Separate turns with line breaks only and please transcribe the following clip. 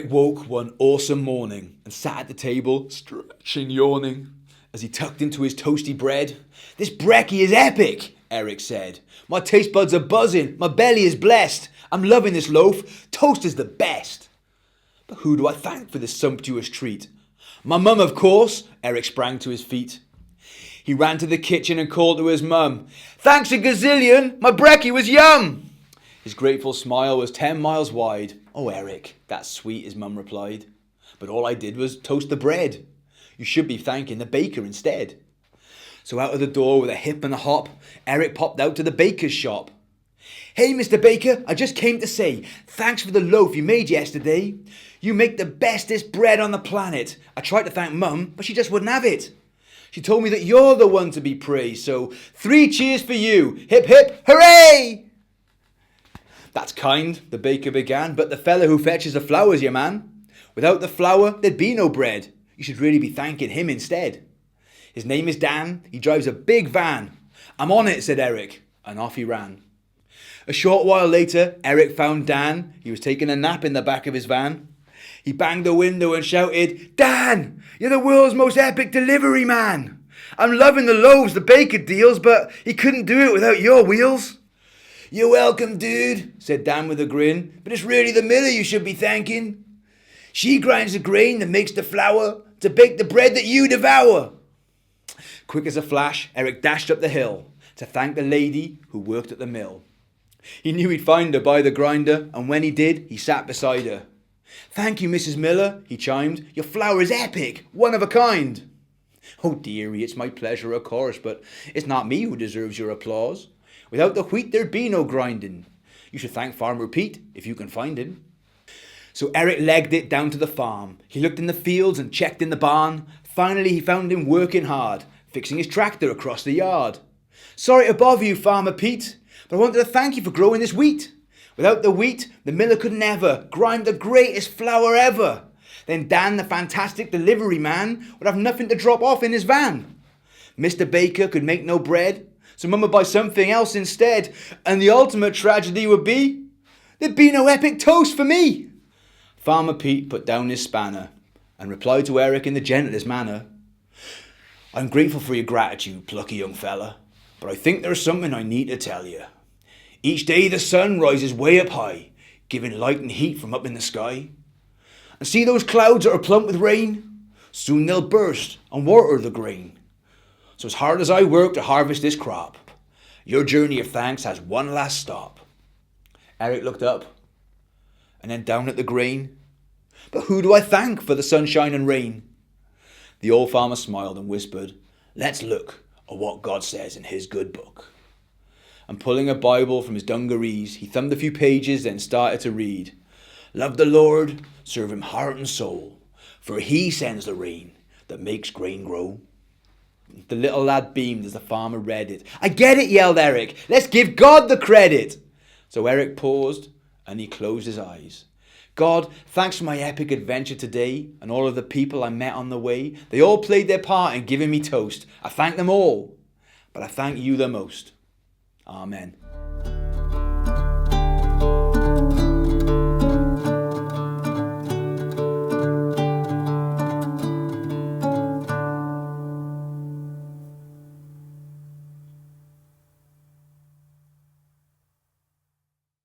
Eric woke one awesome morning and sat at the table, stretching, yawning, as he tucked into his toasty bread. "This brekkie is epic," Eric said. "My taste buds are buzzing, my belly is blessed. I'm loving this loaf, toast is the best." But who do I thank for this sumptuous treat? My mum, of course. Eric sprang to his feet. He ran to the kitchen and called to his mum. "Thanks a gazillion, my brekkie was yum." His grateful smile was 10 miles wide. "Oh, Eric, that's sweet," his mum replied. "But all I did was toast the bread. You should be thanking the baker instead." So out of the door with a hip and a hop, Eric popped out to the baker's shop. "Hey, Mr. Baker, I just came to say, thanks for the loaf you made yesterday. You make the bestest bread on the planet. I tried to thank Mum, but she just wouldn't have it. She told me that you're the one to be praised, so 3 cheers for you. Hip hip, hooray!" "That's kind," the baker began, "but the fella who fetches the flour's your man. Without the flour, there'd be no bread. You should really be thanking him instead. His name is Dan, he drives a big van." "I'm on it," said Eric, and off he ran. A short while later, Eric found Dan. He was taking a nap in the back of his van. He banged the window and shouted, "Dan, you're the world's most epic delivery man. I'm loving the loaves the baker deals, but he couldn't do it without your wheels." "You're welcome, dude," said Dan with a grin, "but it's really the miller you should be thanking. She grinds the grain that makes the flour to bake the bread that you devour." Quick as a flash, Eric dashed up the hill to thank the lady who worked at the mill. He knew he'd find her by the grinder, and when he did, he sat beside her. "Thank you, Mrs. Miller," he chimed. "Your flour is epic, one of a kind." "Oh, dearie, it's my pleasure, of course, but it's not me who deserves your applause. Without the wheat, there'd be no grinding. You should thank Farmer Pete, if you can find him." So Eric legged it down to the farm. He looked in the fields and checked in the barn. Finally, he found him working hard, fixing his tractor across the yard. "Sorry to bother you, Farmer Pete, but I wanted to thank you for growing this wheat. Without the wheat, the miller could never grind the greatest flour ever. Then Dan, the fantastic delivery man, would have nothing to drop off in his van. Mr. Baker could make no bread, so Mum would buy something else instead. And the ultimate tragedy would be, there'd be no epic toast for me." Farmer Pete put down his spanner and replied to Eric in the gentlest manner. "I'm grateful for your gratitude, plucky young fella, but I think there's something I need to tell you. Each day the sun rises way up high, giving light and heat from up in the sky. And see those clouds that are plump with rain? Soon they'll burst and water the grain. So as hard as I work to harvest this crop, your journey of thanks has one last stop." Eric looked up and then down at the grain. "But who do I thank for the sunshine and rain?" The old farmer smiled and whispered, "Let's look at what God says in his good book." And pulling a Bible from his dungarees, he thumbed a few pages, then started to read. "Love the Lord, serve him heart and soul, for he sends the rain that makes grain grow." The little lad beamed as the farmer read it. "I get it," yelled Eric. "Let's give God the credit." So Eric paused and he closed his eyes. "God, thanks for my epic adventure today and all of the people I met on the way. They all played their part in giving me toast. I thank them all, but I thank you the most. Amen."